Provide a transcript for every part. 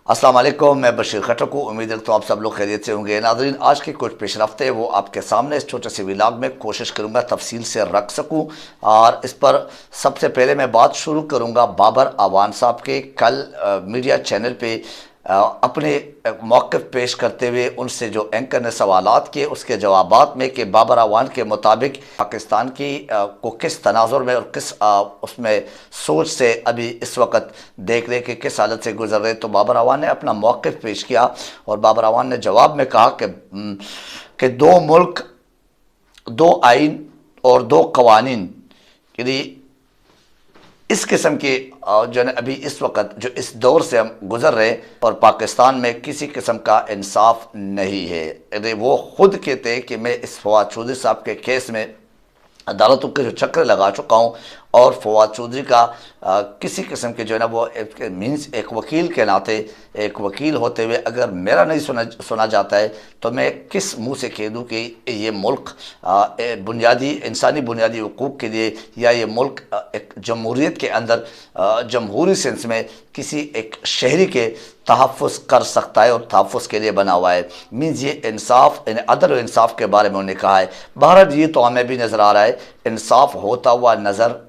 अस्सलाम वालेकुम, मैं बशीर खटक हूँ। उम्मीद है तो आप सब लोग खैरियत से होंगे। नाज़रीन, आज के कुछ पेश रफ्ते वो आपके सामने इस छोटे से व्लॉग में कोशिश करूँगा तफसील से रख सकूँ। और इस पर सबसे पहले मैं बात शुरू करूँगा बाबर अवान साहब के। कल मीडिया चैनल पे अपने मौक़िफ़ पेश करते हुए उनसे जो एंकर ने सवालात किए उसके जवाबात में कि बाबर अवान के मुताबिक पाकिस्तान की को किस तनाजुर में और किस उसमें सोच से अभी इस वक्त देख रहे कि किस हालत से गुजर रहे, तो बाबर अवान ने अपना मौक़िफ़ पेश किया और बाबर अवान ने जवाब में कहा कि दो मुल्क, दो आइन और दो कवानीन, यानी इस किस्म के जो है अभी इस वक्त जो इस दौर से हम गुज़र रहे और पाकिस्तान में किसी किस्म का इंसाफ नहीं है। वो ख़ुद कहते हैं कि मैं इस फवाद चौधरी साहब के केस में अदालतों के जो चक्कर लगा चुका हूँ और फवाद चौधरी का किसी किस्म के जो है ना वो मीन्स एक वकील के नाते, एक वकील होते हुए अगर मेरा नहीं सुना जाता है तो मैं किस मुंह से कह दूँ कि ये मुल्क बुनियादी इंसानी बुनियादी हुकूक के लिए या ये मुल्क एक जमहूरियत के अंदर जमहूरी सेंस में किसी एक शहरी के तहफ़्फ़ुज़ कर सकता है और तहफ़्फ़ुज़ के लिए बना हुआ है। मीन्स ये इंसाफ, अदल और इंसाफ के बारे में उन्होंने कहा है। बहरहाल ये तो हमें भी नज़र आ रहा है, इंसाफ होता हुआ नज़र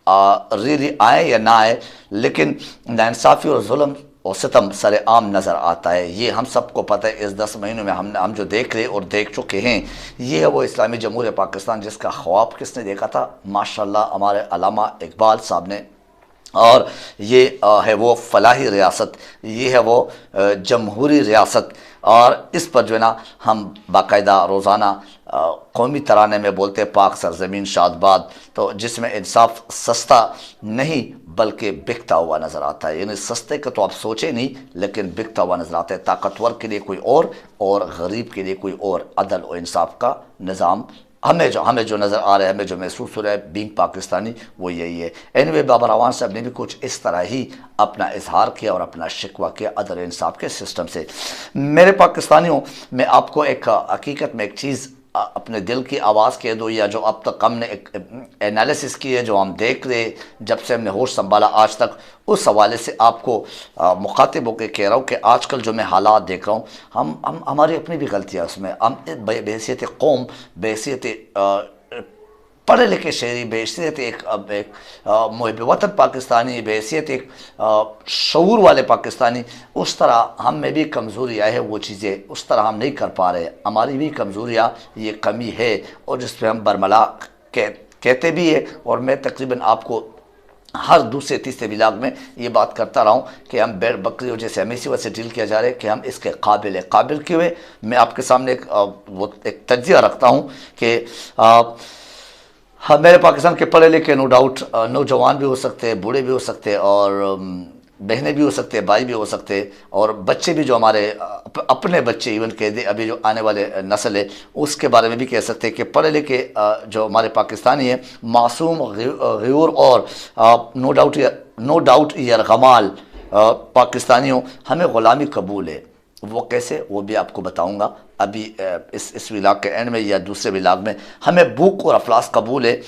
रियली आए या ना आए, लेकिन नाइंसाफ़ी और जुल्म और सितम सरे आम नज़र आता है। ये हम सबको पता है। इस 10 महीनों में हम जो देख रहे और देख चुके हैं, ये है वो इस्लामी जमहूरियत पाकिस्तान जिसका ख्वाब किसने देखा था? माशाअल्लाह हमारे अल्लामा इकबाल साहब ने। और ये है वो फलाही रियासत, ये है वो जमहूरी रियासत। और इस पर जो है ना हम बाकायदा रोज़ाना कौमी तराने में बोलते पाक सरजमीन शादबाद, तो जिसमें इंसाफ सस्ता नहीं बल्कि बिकता हुआ नज़र आता है। यानी सस्ते का तो आप सोचें नहीं, लेकिन बिकता हुआ नज़र आता है। ताकतवर के लिए कोई और गरीब के लिए कोई और। अदल और इंसाफ का निज़ाम हमें जो नज़र आ रहा है, हमें जो महसूस हो रहा है बीइंग पाकिस्तानी, वो यही है। एनीवे, बाबर अवान साहब ने भी कुछ इस तरह ही अपना इजहार किया और अपना शिकवा किया अदल इंसाफ के सिस्टम से। मेरे पाकिस्तानियों, मैं आपको एक हकीकत में एक चीज़ अपने दिल की आवाज़ कह दो, या जो अब तक हमने एक एनालिसिस की है, जो हम देख रहे जब से हमने होश संभाला आज तक, उस हवाले से आपको मुखातिब होकर कह रहा हूँ कि आजकल जो मैं हालात देख रहा हूँ, हम हमारी अपनी भी गलतियाँ उसमें, हम बहैसियत कौम, बहैसियत पढ़े लिखे शहरी, बहैसियत एक मुहिब वतन पाकिस्तानी, बहैसियत एक शऊर वाले पाकिस्तानी, उस तरह हम में भी कमज़ोरियाँ है। वो चीज़ें उस तरह हम नहीं कर पा रहे। हमारी भी कमज़ोरियाँ, ये कमी है और जिस पर हम बरमला कहते भी है। और मैं तकरीबन आपको हर दूसरे तीसरे व्लॉग में ये बात करता रहा हूँ कि हम बैल बकरी और जैसे हमें इसी वजह से डील किया जा रहा है कि हम इसके काबिल क्यों है। मैं आपके सामने एक तज्जिया रखता हूँ कि हाँ, मेरे पाकिस्तान के पढ़े लिखे नो डाउट नौजवान भी हो सकते हैं, बूढ़े भी हो सकते हैं, और बहनें भी हो सकते हैं, भाई भी हो सकते हैं, और बच्चे भी जो हमारे अपने बच्चे इवन कह दे, अभी जो आने वाले नस्ल है उसके बारे में भी कह सकते हैं कि पढ़े लिखे जो हमारे पाकिस्तानी हैं, मासूम, गयूर और नो डाउट यरगमाल पाकिस्तानियों, हमें ग़ुलामी कबूल है। वो कैसे, वो भी आपको बताऊंगा अभी इस व्लॉग के एंड में या दूसरे व्लॉग में। हमें भूख और अफलास कबूल है,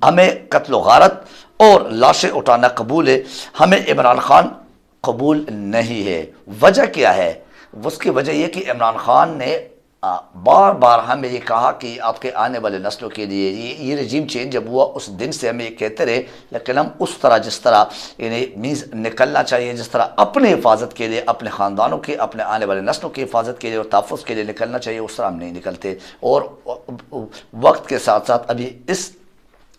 हमें कत्ल गारत और लाशें उठाना कबूल है, हमें इमरान खान कबूल नहीं है। वजह क्या है? उसकी वजह यह कि इमरान खान ने बार बार हमें ये कहा कि आपके आने वाले नस्लों के लिए ये रजीम चेंज जब हुआ उस दिन से हमें ये कहते रहे, लेकिन हम उस तरह जिस तरह इन्हें मीन्स निकलना चाहिए, जिस तरह अपनी हिफाजत के लिए, अपने ख़ानदानों के, अपने आने वाले नस्लों की हिफाजत के लिए और तहफ़्फ़ुज़ के लिए निकलना चाहिए, उस तरह हम नहीं निकलते। और वक्त के साथ साथ अभी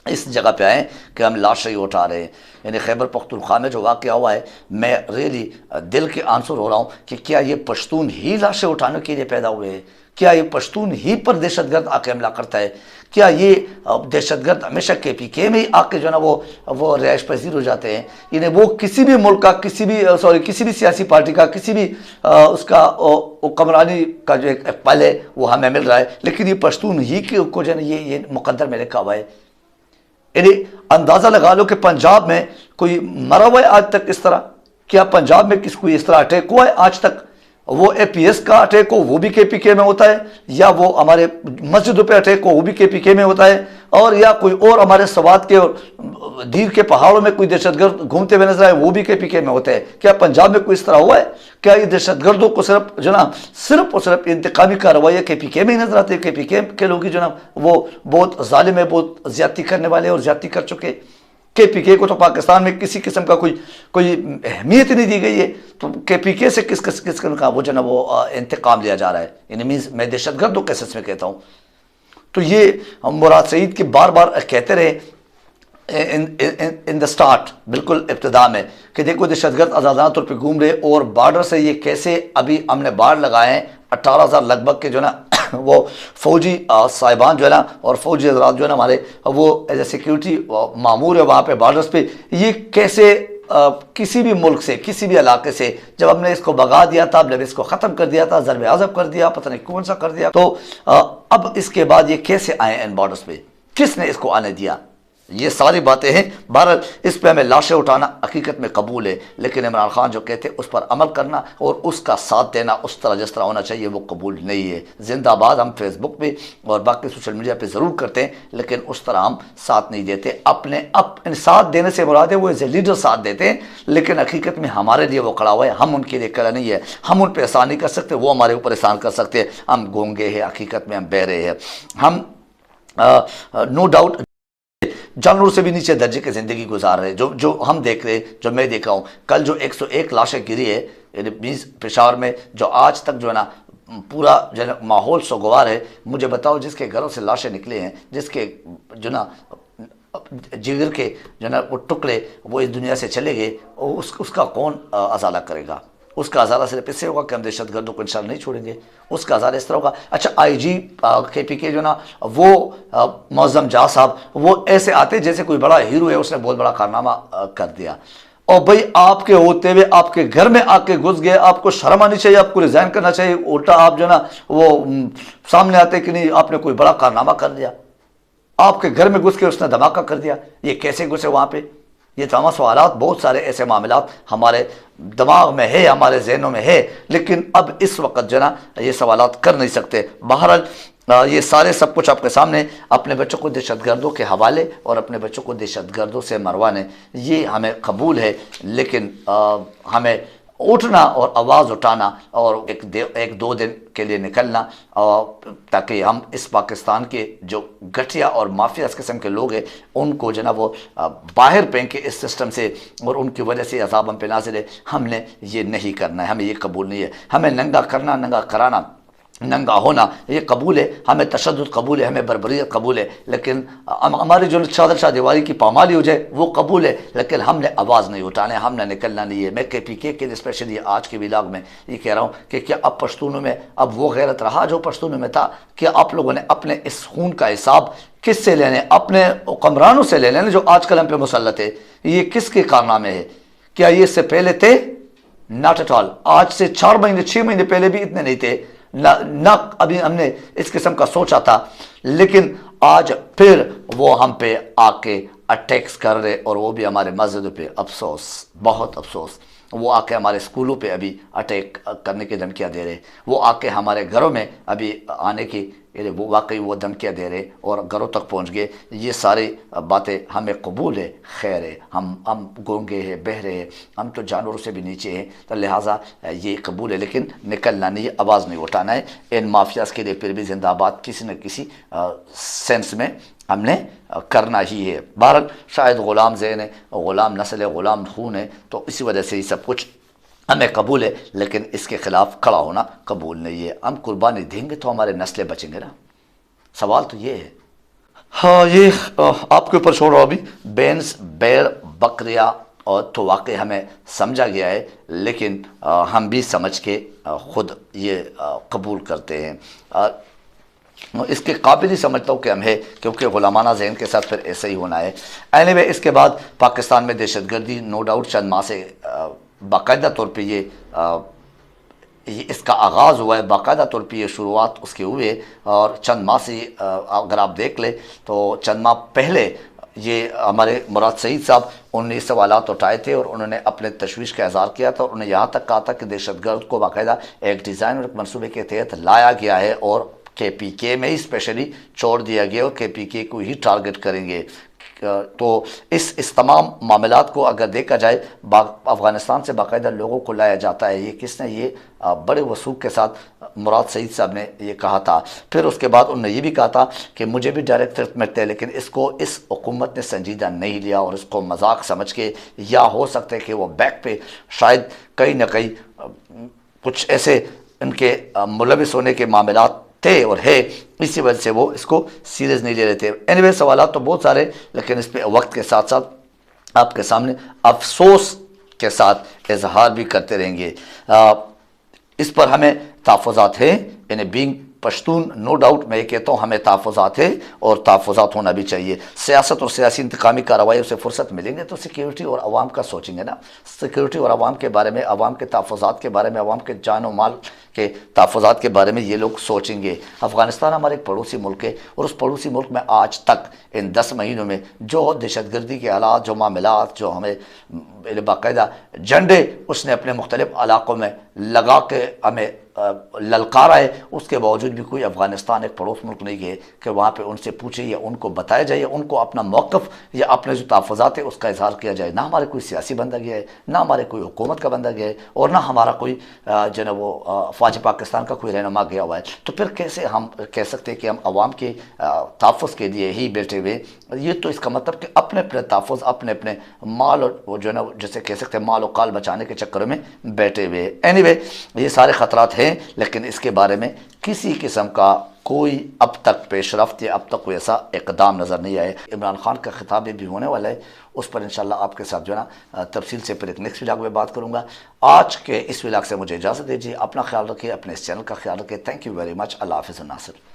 इस जगह पे आए कि हम लाशें ही उठा रहे हैं। यानी खैबर पख्तूनख्वा में जो वाक़या हुआ है, मैं रियली दिल के आंसू रो रहा हूँ कि क्या ये पश्तून ही लाशें उठाने के लिए पैदा हुए हैं? क्या ये पश्तून ही पर दहशतगर्द आके हमला करता है? क्या ये दहशतगर्द हमेशा KPK में ही आके जो है ना वो रिहाइश पजीर हो जाते हैं? यानी वो किसी भी मुल्क का, किसी भी सियासी पार्टी का, किसी भी उसका हुक्मरानी का जो एक पल है वो हमें मिल रहा है, लेकिन ये पश्तून ही को जो है ना ये मुकद्दर में लिखा हुआ है। यानी अंदाज़ा लगा लो कि पंजाब में कोई मरा हुआ है आज तक इस तरह? क्या पंजाब में कोई इस तरह अटैक हुआ है आज तक? वो APS का अटैक हो वो भी KPK में होता है, या वो हमारे मस्जिदों पे अटैक हो वो भी KPK में होता है, और या कोई और हमारे सवात के दीर के पहाड़ों में कोई दहशतगर्द घूमते हुए नजर आए वो भी KPK में होते हैं? क्या पंजाब में कोई इस तरह हुआ है? क्या ये दहशतगर्दों को सिर्फ जो ना सिर्फ और सिर्फ इंतकामी कार्रवाई KPK में ही नजर आती है? KPK के लोग ही जो ना वो बहुत जालिम है, बहुत ज्यादती करने वाले और ज्यादती कर चुके। KPK को तो पाकिस्तान में किसी किस्म का कोई अहमियत नहीं दी गई है, तो KPK से किस किस्म का वो जो ना वो इंतकाम लिया जा रहा है? यानी मीन्स मैं दहशतगर्दों के सच में कहता हूँ। तो ये मुराद सईद की बार बार कहते रहे इन द स्टार्ट, बिल्कुल इब्तिदा में, कि देखो दहशतगर्द आज़ादाना तौर पर घूम रहे और बॉर्डर से ये कैसे अभी हमने बाढ़ लगाए हैं 18,000 लगभग के जो ना वो फौजी साहिबान जो है ना और फौजी हजरात जो है ना हमारे वो एज ए सिक्योरिटी मामूर है वहाँ पे बॉर्डर्स पे, ये कैसे किसी भी मुल्क से किसी भी इलाके से जब हमने इसको भगा दिया था, जब इसको ख़त्म कर दिया था, ज़रब आज़ब कर दिया, पता नहीं कौन सा कर दिया, तो अब इसके बाद ये कैसे आए इन बॉर्डर्स पे? किसने इसको आने दिया? ये सारी बातें हैं। भारत इस पे हमें लाशें उठाना हकीकत में कबूल है, लेकिन इमरान खान जो कहते हैं उस पर अमल करना और उसका साथ देना उस तरह जिस तरह होना चाहिए वो कबूल नहीं है। जिंदाबाद हम फेसबुक पे और बाकी सोशल मीडिया पे ज़रूर करते हैं, लेकिन उस तरह हम साथ नहीं देते। अपने साथ देने से मुराद है वो एज ए लीडर साथ देते हैं, लेकिन हकीकत में हमारे लिए वो खड़ा हुआ है, हम उनके लिए खड़ा नहीं है। हम उन पर एहसान नहीं कर सकते, वो हमारे ऊपर एहसान कर सकते हैं। हम गूंगे हैं, हकीकत में हम बहरे हैं। हम नो डाउट जानवरों से भी नीचे दर्जे की ज़िंदगी गुजार रहे, जो हम देख रहे, जो मैं देख रहा हूँ। कल जो 101 लाशें गिरी है पेशावर में, जो आज तक जो है ना पूरा जो है माहौल सोगवार है। मुझे बताओ जिसके घरों से लाशें निकले हैं, जिसके जो ना जिगर के जो ना वो टुकड़े वो इस दुनिया से चले गए, उसका कौन अजाला करेगा? उसका अजाला सिर्फ इससे होगा कि हम दहशतगर्दों को इंशाअल्लाह नहीं छोड़ेंगे। उसका अजाला इस तरह होगा। अच्छा, IG KPK जो ना वो मौज़म जा साहब वो ऐसे आते जैसे कोई बड़ा हीरो है, उसने बहुत बड़ा कारनामा कर दिया, और भाई आपके होते हुए आपके घर में आके घुस गए। आपको शर्म आनी चाहिए, आपको रिज़ाइन करना चाहिए। उल्टा आप जो ना वो सामने आते कि नहीं आपने कोई बड़ा कारनामा कर दिया, आपके घर में घुस के उसने धमाका कर दिया। ये कैसे घुसे वहाँ पे? ये तमाम सवालात, बहुत सारे ऐसे मामलात हमारे दिमाग में है, हमारे जहनों में है, लेकिन अब इस वक्त जो ना ये सवालात कर नहीं सकते। बहरहाल ये सारे सब कुछ आपके सामने, अपने बच्चों को दहशतगर्दों के हवाले और अपने बच्चों को दहशतगर्दों से मरवाने, ये हमें कबूल है, लेकिन हमें उठना और आवाज़ उठाना और एक दो दिन के लिए निकलना, ताकि हम इस पाकिस्तान के जो गठिया और माफिया किस्म के लोग हैं उनको जो ना वो बाहर फेंके इस सिस्टम से, और उनकी वजह से अज़ाब हम पे नाज़िल है। हमने ये नहीं करना है, हमें ये कबूल नहीं है। हमें नंगा करना, नंगा कराना, नंगा होना ये कबूल है, हमें तशद्दुद कबूल है, हमें बर्बरियत कबूल है, लेकिन हमारी जो चादर शाहदीवारी की पामाली हो जाए वो कबूल है, लेकिन हमने आवाज़ नहीं उठाने, हमने निकलना नहीं है। मैं KPK के स्पेशली आज के व्लॉग में ये कह रहा हूँ कि क्या अब पश्तूनों में अब वो गैरत रहा जो पश्तूनों में था? कि आप लोगों ने अपने इस खून का हिसाब किससे लेने? अपने हुक्मरानों से ले लेने जो आजकल हम पे मुसल्लत है। ये किसके कारनामे है? क्या ये इससे पहले थे? Not at all. आज से 4 महीने 6 महीने पहले भी इतने नहीं थे ना अभी हमने इस किस्म का सोचा था, लेकिन आज फिर वो हम पे आके अटैक्स कर रहे, और वो भी हमारे मस्जिदों पे। अफसोस, बहुत अफसोस। वो आके हमारे स्कूलों पे अभी अटैक करने की धमकियाँ दे रहे, वो आके हमारे घरों में अभी आने की वो वाकई वो धमकियाँ दे रहे और घरों तक पहुंच गए। ये सारी बातें हमें कबूल है, खैर है। हम गूंगे हैं, बहरे हैं, हम तो जानवरों से भी नीचे हैं, तो लिहाजा ये कबूल है, लेकिन निकलना नहीं, आवाज़ नहीं उठाना है। इन माफियाज़ के लिए फिर भी जिंदाबाद किसी न किसी सेंस में हमने करना ही है। भारत शायद ग़ुलाम ज़हन है, ग़ुलाम नस्ल है, ग़ुलाम खून है, तो इसी वजह से ये सब कुछ हमें कबूल है, लेकिन इसके ख़िलाफ़ खड़ा होना कबूल नहीं है। हम कुर्बानी देंगे तो हमारे नस्लें बचेंगे ना, सवाल तो ये है। हाँ, ये आपके ऊपर छोड़ रहा हूँ अभी। बेंस, बैर, बकरियाँ और तो वाकई हमें समझा गया है, लेकिन हम भी समझ के ख़ुद ये कबूल करते हैं। इसके काबिल ही समझता हूँ कि हम है, क्योंकि ग़ुलामाना ज़हन के साथ फिर ऐसे ही होना है। एनीवे, इसके बाद पाकिस्तान में दहशतगर्दी नो डाउट चंद माह से बाकायदा तौर पे ये इसका आगाज़ हुआ है, बाकायदा तौर पे ये शुरुआत उसके हुए, और चंद माह से अगर आप देख ले तो चंद माह पहले ये हमारे मुराद सईद साहब उन्होंने सवालात उठाए थे और उन्होंने अपने तशवीश का इज़हार किया था, और उन्होंने यहाँ तक कहा था कि दहशतगर्द को बाकायदा एक डिज़ाइन और एक मनसूबे के तहत लाया गया है और KPK में ही स्पेशली छोड़ दिया गया और KPK को ही टारगेट करेंगे। تو اس تمام معاملات کو اگر دیکھا جائے افغانستان سے باقاعدہ لوگوں کو لایا جاتا ہے. یہ کس نے یہ بڑے وثوق کے ساتھ مراد سعید صاحب نے یہ کہا تھا. پھر اس کے بعد انہوں نے یہ بھی کہا تھا کہ مجھے بھی ڈائریکٹ تھریٹ ملتے ہیں لیکن اس کو اس حکومت نے سنجیدہ نہیں لیا اور اس کو مذاق سمجھ کے یا ہو سکتا ہے کہ وہ بیک پہ شاید کہیں نہ کہیں کچھ ایسے ان کے ملوث ہونے کے معاملات تھے اور ہے, اسی وجہ سے وہ اس کو سیریس نہیں لے رہے تھے. اینیوے سوالات تو بہت سارے لیکن اس پہ وقت کے ساتھ ساتھ آپ کے سامنے افسوس کے ساتھ اظہار بھی کرتے رہیں گے. اس پر ہمیں تحفظات ہیں, یعنی بینگ پشتون نو ڈاؤٹ میں یہ کہتا ہوں ہمیں تحفظات ہیں اور تحفظات ہونا بھی چاہیے. سیاست اور سیاسی انتقامی کارروائیوں سے فرصت ملیں گے تو سیکیورٹی اور عوام کا سوچیں گے نا, سیکیورٹی اور عوام کے بارے میں, عوام کے تحفظات کے بارے میں, عوام کے جان و مال کے تحفظات کے بارے میں یہ لوگ سوچیں گے. افغانستان ہمارا ایک پڑوسی ملک ہے اور اس پڑوسی ملک میں آج تک ان 10 مہینوں میں جو دہشت گردی کے حالات, جو معاملات, جو ہمیں باقاعدہ جھنڈے اس نے اپنے مختلف علاقوں میں لگا کے ہمیں للکارا ہے, اس کے باوجود بھی کوئی افغانستان ایک پڑوس ملک نہیں گئے کہ وہاں پہ ان سے پوچھے یا ان کو بتایا جائے یا ان کو اپنا موقف یا اپنے جو تحفظات ہے اس کا اظہار کیا جائے. نہ ہمارے کوئی سیاسی بندہ گیا ہے, نہ ہمارے کوئی حکومت کا بندہ گیا ہے اور نہ ہمارا کوئی جو ہے وہ فوج پاکستان کا کوئی رہنما گیا ہوا ہے. تو پھر کیسے ہم کہہ سکتے ہیں کہ ہم عوام کے تحفظ کے لیے ہی بیٹھے ہوئے؟ یہ تو اس کا مطلب کہ اپنے اپنے تحفظ, اپنے اپنے مال اور جو ہے نا جیسے کہہ سکتے ہیں مال و کال بچانے کے چکر میں بیٹھے ہوئے. اینیوے یہ سارے خطرات ہیں لیکن اس کے بارے میں کسی قسم کا کوئی اب تک پیش رفت یا اب تک کوئی ایسا اقدام نظر نہیں آئے. عمران خان کا خطاب بھی ہونے والا ہے, اس پر انشاءاللہ آپ کے ساتھ جو ہے نا تفصیل سے پھر ایک نیکسٹ ولاگ میں بات کروں گا. آج کے اس ولاگ سے مجھے اجازت دیجیے. اپنا خیال رکھیے, اپنے اس چینل کا خیال رکھیے. Thank you very much. اللہ حافظ. ناصر.